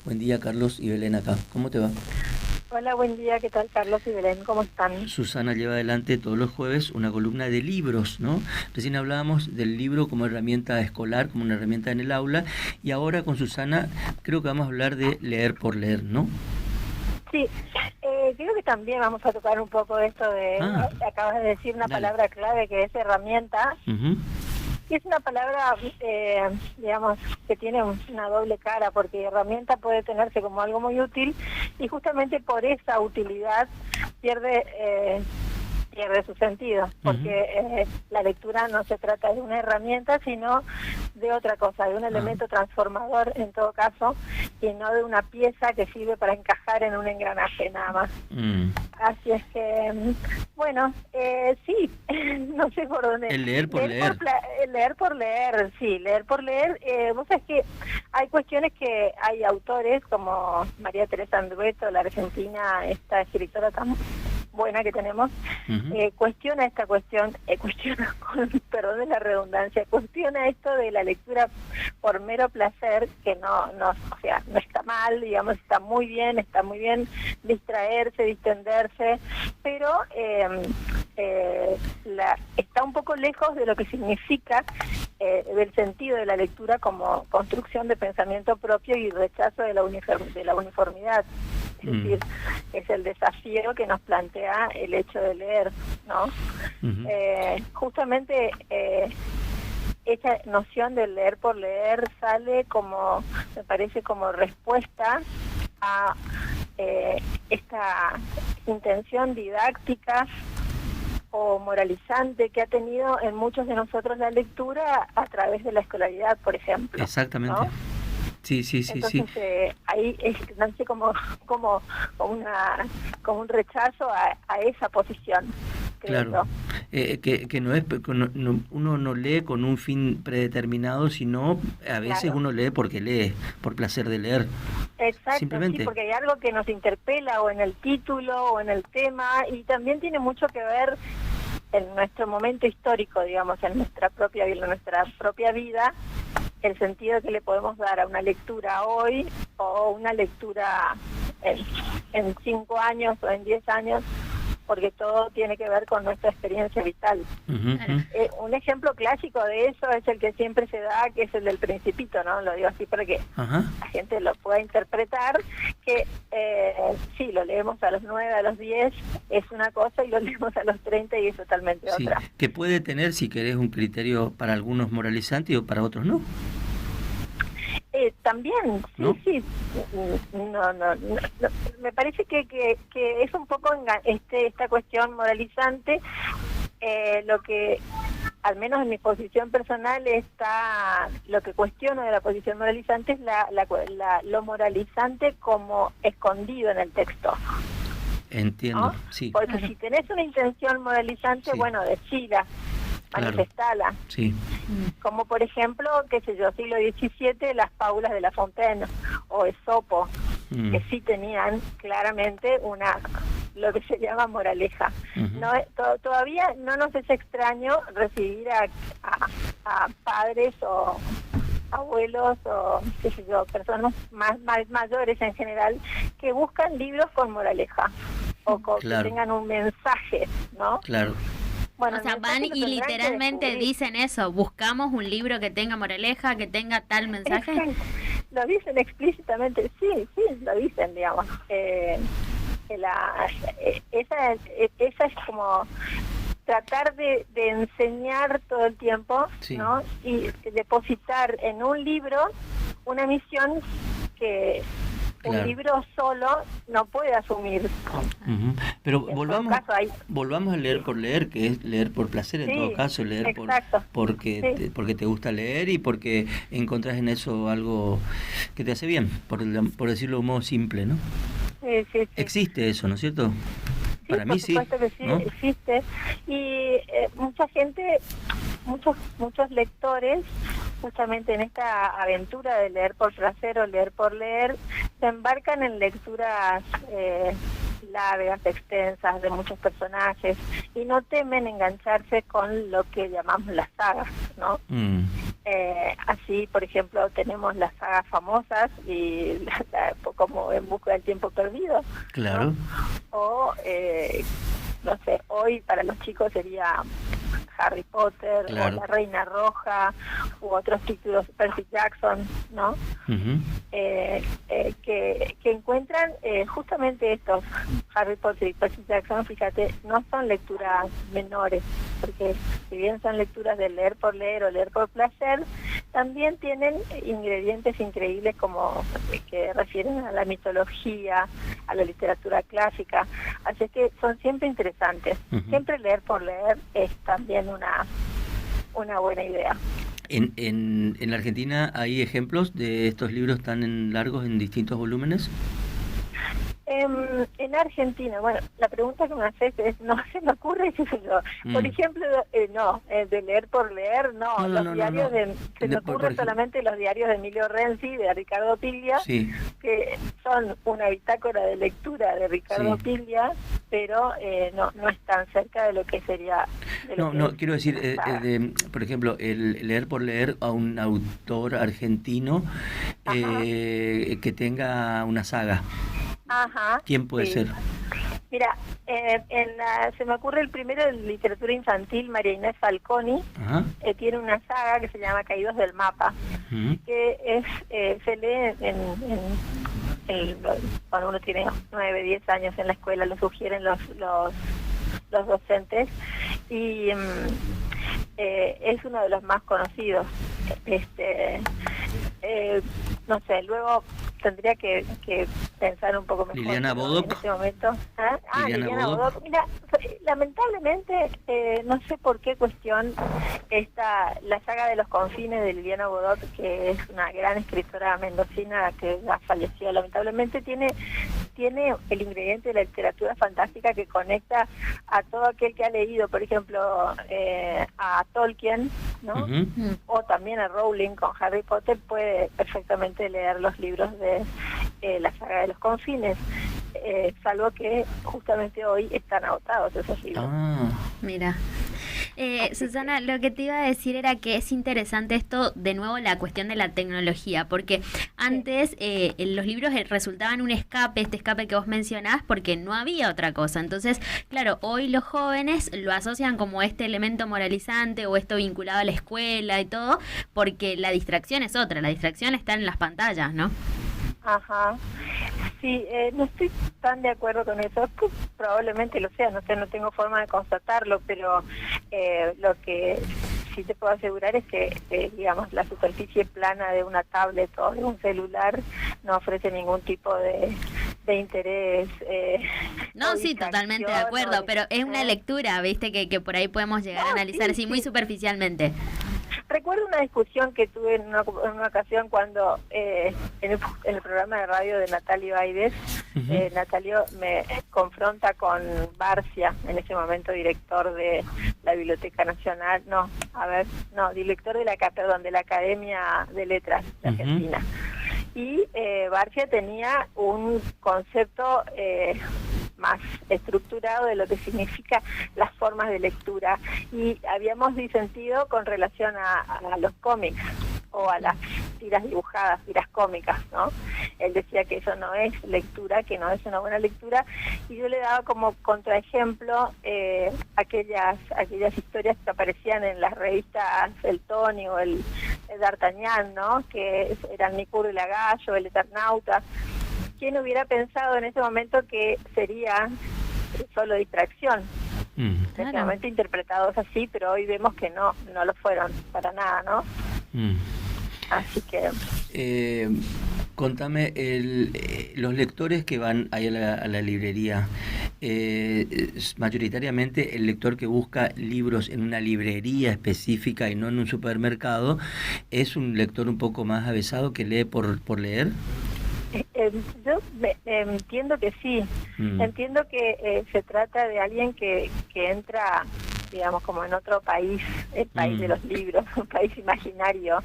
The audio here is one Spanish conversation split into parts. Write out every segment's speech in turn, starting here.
Buen día, Carlos y Belén acá. ¿Cómo te va? Hola, buen día, ¿qué tal Carlos y Belén? ¿Cómo están? Susana lleva adelante todos los jueves una columna de libros, ¿no? Recién hablábamos del libro como herramienta escolar, como una herramienta en el aula, y ahora con Susana creo que vamos a hablar de leer por leer, ¿no? Sí, creo que también vamos a tocar un poco esto Ah, acabas de decir una dale. palabra clave que es herramienta, Ujú. y es una palabra, digamos, que tiene una doble cara, porque herramienta puede tenerse como algo muy útil, y justamente por esa utilidad pierde... pierde su sentido, Ujú. porque la lectura no se trata de una herramienta, sino de otra cosa, de un Ah, elemento transformador en todo caso, y no de una pieza que sirve para encajar en un engranaje nada más. mm. Así es que, bueno, sí, no sé por dónde. El leer por leer. Leer por leer, sí, leer por leer. Vos sabés que hay cuestiones que hay autores como María Teresa Andrueto, la argentina, esta escritora tan buena que tenemos, Ujú. cuestiona esta cuestión, cuestiona, perdón de la redundancia, cuestiona esto de la lectura por mero placer, que o sea, no está mal, digamos, está muy bien distraerse, distenderse, pero está un poco lejos de lo que significa del sentido de la lectura como construcción de pensamiento propio y rechazo de la uniformidad. Es decir, es el desafío que nos plantea el hecho de leer, ¿no? Ujú. Justamente esa noción de leer por leer sale como, me parece, como respuesta a esta intención didáctica o moralizante que ha tenido en muchos de nosotros la lectura a través de la escolaridad, por ejemplo, Exactamente. ¿no? Sí, sí, sí, sí. Entonces ahí nace como un rechazo a esa posición, creo Claro, yo. que no es, uno no lee con un fin predeterminado, sino a veces Claro. uno lee porque lee, por placer de leer, Exacto, sí, simplemente. porque hay algo que nos interpela o en el título o en el tema, y también tiene mucho que ver en nuestro momento histórico, digamos, en nuestra propia vida, el sentido que le podemos dar a una lectura hoy o una lectura en 5 años o en 10 años, porque todo tiene que ver con nuestra experiencia vital. Ujú, Claro. ujú. Un ejemplo clásico de eso es el que siempre se da, que es el del Principito, ¿no? Lo digo así para que Ajá. la gente lo pueda interpretar, que sí, lo leemos a los 9, a los 10, es una cosa, y lo leemos a los 30 y es totalmente Sí, otra. que puede tener, si querés, un criterio para algunos moralizante y para otros no, También, ¿no? sí, no, me parece que es un poco esta cuestión moralizante, lo que, al menos en mi posición personal, lo que cuestiono de la posición moralizante es lo moralizante como escondido en el texto, Entiendo, ¿no? sí, Porque Claro. si tenés una intención moralizante, sí, bueno, decila, claro, manifestala. sí. Como por ejemplo, qué sé yo, siglo XVII, las Fábulas de La Fontaine o Esopo, Mm, que sí tenían claramente lo que se llama moraleja. ujú. No, todavía no nos es extraño recibir a padres o abuelos o qué sé yo, personas más mayores en general, que buscan libros con moraleja o que Claro, tengan un mensaje, ¿no? claro. Bueno, O el sea, van mensaje lo y tendrán que literalmente descubrir. dicen eso, buscamos un libro que tenga moraleja, que tenga tal mensaje. Exacto. Lo dicen explícitamente, sí, lo dicen, digamos. Esa es como tratar de enseñar todo el tiempo, Sí, ¿no? Y depositar en un libro una misión que un claro. libro solo no puede asumir. Ujú. Pero En todo caso, hay... volvamos a leer por leer, que es leer por placer en todo Sí, caso, leer exacto. Sí, porque te gusta leer y porque encontrás en eso algo que te hace bien, por decirlo de un modo simple, ¿no? sí. Existe eso, ¿no es cierto? Sí, Para mí por sí, supuesto que sí, ¿no? existe. Y mucha gente, muchos lectores, justamente en esta aventura de leer por placer o leer por leer, se embarcan en lecturas largas, extensas, de muchos personajes, y no temen engancharse con lo que llamamos las sagas, ¿no? Mm, Así, por ejemplo, tenemos las sagas famosas y como En busca del tiempo perdido. Claro. ¿No? O, no sé, hoy para los chicos sería Harry Potter, claro, o La Reina Roja, u otros títulos, Percy Jackson, ¿no? Uh-huh. Que encuentran justamente estos, Harry Potter y Percy Jackson, fíjate, no son lecturas menores, porque si bien son lecturas de leer por leer o leer por placer, también tienen ingredientes increíbles como que refieren a la mitología, a la literatura clásica, así que son siempre interesantes. Uh-huh. Siempre leer por leer es también una buena idea. ¿En la Argentina hay ejemplos de estos libros tan largos en distintos volúmenes? En Argentina, bueno, la pregunta que me haces es, no se me ocurre, qué sé yo. Por ejemplo, de leer por leer, los diarios se me ocurren solamente los diarios de Emilio Renzi, de Ricardo Piglia, sí, que son una bitácora de lectura de Ricardo sí. Piglia, pero no están cerca de lo que sería... quiero decir, por ejemplo, el leer por leer a un autor argentino que tenga una saga. Ajá. ¿Quién puede ser? Mira, se me ocurre el primero de literatura infantil, María Inés Falconi, tiene una saga que se llama Caídos del Mapa, que se lee cuando uno tiene 9, 10 años en la escuela, lo sugieren los docentes, y es uno de los más conocidos. No sé, luego tendría que pensar un poco mejor. Liliana Bodoc. En este momento. Liliana Bodoc. Mira, lamentablemente, no sé por qué cuestión, la saga de los confines de Liliana Bodoc, que es una gran escritora mendocina que ya falleció, lamentablemente tiene el ingrediente de la literatura fantástica que conecta a todo aquel que ha leído, por ejemplo, a Tolkien, ¿no? Uh-huh. O también a Rowling con Harry Potter, puede perfectamente leer los libros de la saga de los confines, salvo que justamente hoy están agotados esos libros. Mira. Susana, lo que te iba a decir era que es interesante esto, de nuevo, la cuestión de la tecnología, porque antes los libros resultaban un escape, este escape que vos mencionás, porque no había otra cosa. Entonces, claro, hoy los jóvenes lo asocian como este elemento moralizante o esto vinculado a la escuela y todo, porque la distracción es otra, la distracción está en las pantallas, ¿no? Ajá. Sí, no estoy tan de acuerdo con eso, pues probablemente lo sea, no sé, no tengo forma de constatarlo, pero lo que sí te puedo asegurar es que, digamos, la superficie plana de una tablet o de un celular no ofrece ningún tipo de interés. No, sí, totalmente de acuerdo, pero es una lectura, viste, que por ahí podemos llegar a analizar así muy superficialmente. Recuerdo una discusión que tuve en una ocasión cuando en el programa de radio de Natalio Aides, Natalio me confronta con Barcia, en ese momento director de la Biblioteca Nacional, director de la Academia de Letras de Argentina. Y Barcia tenía un concepto más estructurado de lo que significa las formas de lectura, y habíamos disentido con relación a los cómics o a las tiras dibujadas, tiras cómicas, ¿no? Él decía que eso no es lectura, que no es una buena lectura, y yo le daba como contraejemplo aquellas historias que aparecían en las revistas El Tony o el D'Artagnan, ¿no? Que eran Nicuro y Lagallo, El Eternauta. ¿Quién hubiera pensado en ese momento que sería solo distracción? Claramente interpretados así, pero hoy vemos que no lo fueron para nada, ¿no? Así que... contame, los lectores que van ahí a la librería, mayoritariamente el lector que busca libros en una librería específica y no en un supermercado, ¿es un lector un poco más avesado que lee por leer? Yo entiendo que sí, entiendo que se trata de alguien que entra, digamos, como en otro país, el país de los libros, un país imaginario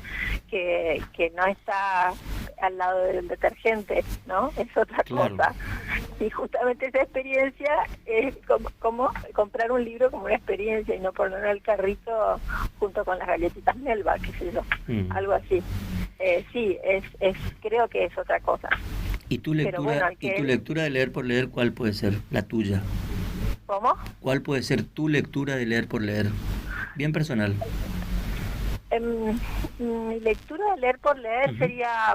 que no está al lado del detergente, ¿no? Es otra cosa. Y justamente esa experiencia es como comprar un libro como una experiencia y no ponerlo en el carrito junto con las galletitas Melba, qué sé yo, algo así. Sí, creo que es otra cosa. ¿Y tu Pero bueno, lectura de leer por leer, cuál puede ser la tuya? ¿Cómo? ¿Cuál puede ser tu lectura de leer por leer? Bien personal. Mi lectura de leer por leer sería,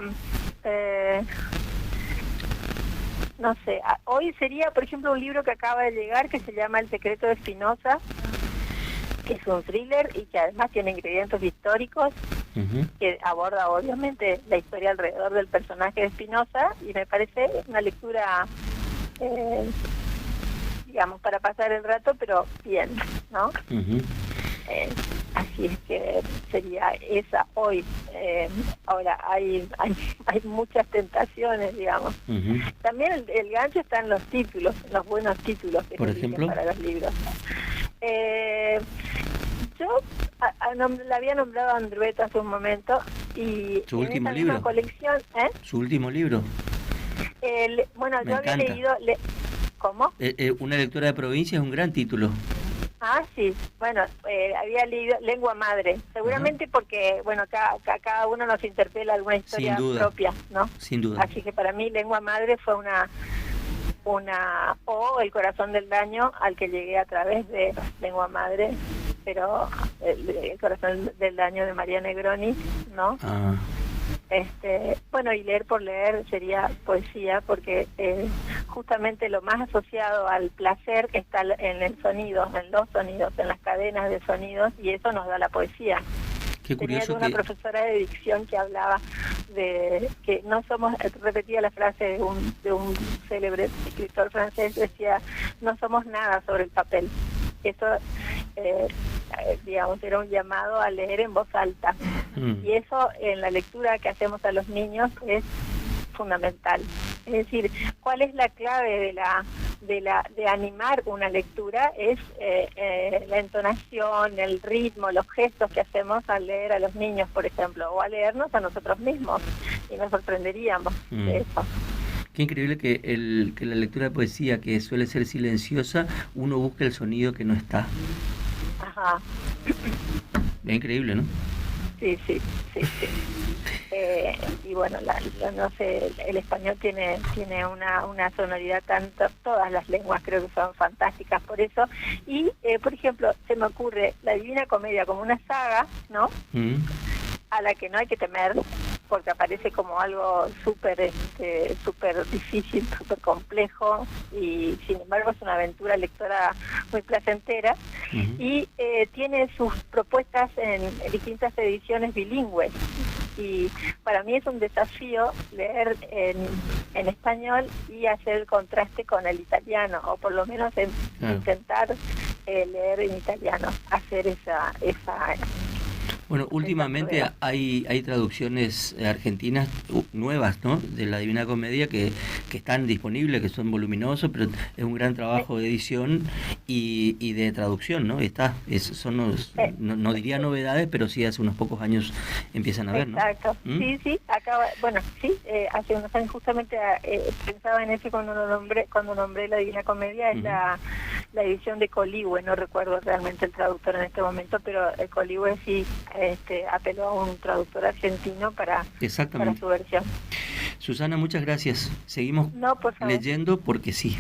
no sé, hoy sería, por ejemplo, un libro que acaba de llegar que se llama El secreto de Spinoza, que es un thriller y que además tiene ingredientes históricos, que aborda obviamente la historia alrededor del personaje de Spinoza, y me parece una lectura, digamos, para pasar el rato, pero bien, ¿no? Así es que sería esa hoy. Ahora, hay muchas tentaciones, digamos. También el gancho está en los títulos, en los buenos títulos que por se eligen ejemplo, para los libros. Yo la había nombrado a Andrueto hace un momento, y su en último esa libro. misma colección, Su último libro. Bueno, Me yo había encanta. leído... ¿Cómo? Una lectura de provincia es un gran título. Ah, sí. Bueno, había leído Lengua Madre. Seguramente porque, bueno, cada uno nos interpela alguna historia propia, ¿no? Sin duda. Así que para mí Lengua Madre fue o El corazón del daño, al que llegué a través de Lengua Madre, pero el corazón del daño de María Negroni, ¿no? Bueno, y leer por leer sería poesía, porque justamente lo más asociado al placer está en el sonido, en los sonidos, en las cadenas de sonidos, y eso nos da la poesía. Qué curioso. Tenía una profesora de dicción que hablaba de que no somos, repetía la frase de un célebre escritor francés, decía, no somos nada sobre el papel. Eso, digamos, era un llamado a leer en voz alta. Y eso en la lectura que hacemos a los niños es fundamental. Es decir, ¿cuál es la clave de animar una lectura? Es la entonación, el ritmo, los gestos que hacemos al leer a los niños, por ejemplo, o a leernos a nosotros mismos, y nos sorprenderíamos de eso. Qué increíble que la lectura de poesía, que suele ser silenciosa, uno busca el sonido que no está. Ajá. Es increíble, ¿no? Sí. Y bueno, no sé, el español tiene una sonoridad todas las lenguas creo que son fantásticas por eso. Y, por ejemplo, se me ocurre la Divina Comedia como una saga, ¿no? A la que no hay que temer, porque aparece como algo súper difícil, súper complejo, y sin embargo es una aventura lectora muy placentera, y tiene sus propuestas en distintas ediciones bilingües, y para mí es un desafío leer en español y hacer el contraste con el italiano, o por lo menos intentar leer en italiano, hacer esa Bueno, últimamente hay traducciones argentinas nuevas, ¿no? De la Divina Comedia que están disponibles, que son voluminosos, pero es un gran trabajo de edición y de traducción, ¿no? No diría novedades, pero sí hace unos pocos años empiezan a ver, ¿no? Exacto. Sí, hace unos años justamente pensaba en eso cuando nombré la Divina Comedia, es la edición de Coligüe, no recuerdo realmente el traductor en este momento, pero el Coligüe sí apeló a un traductor argentino para su versión. Susana, muchas gracias. Seguimos leyendo porque sí.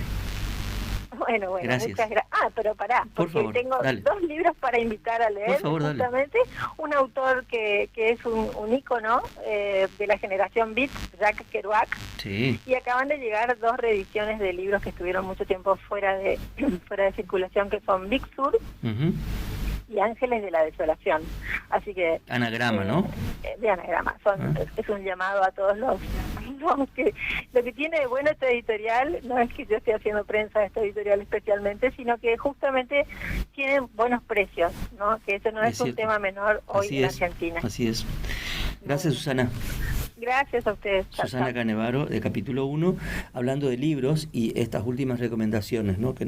Bueno, gracias. Muchas gracias. Pero pará, porque tengo dos libros para invitar a leer. Por favor, justamente, un autor que es un ícono de la generación Beat, Jacques Kerouac. Sí. Y acaban de llegar dos reediciones de libros que estuvieron mucho tiempo fuera de circulación, que son Big Sur y Ángeles de la Desolación. Así que... Anagrama, ¿no? De anagrama. Es un llamado a todos los que... Lo que tiene de bueno esta editorial, no es que yo esté haciendo prensa de esta editorial especialmente, sino que justamente tienen buenos precios, ¿no? Que eso no es un tema menor hoy en Argentina. Así es. Gracias, Susana. Gracias a ustedes. Susana Canevaro, de Capítulo 1, hablando de libros y estas últimas recomendaciones, ¿no? Que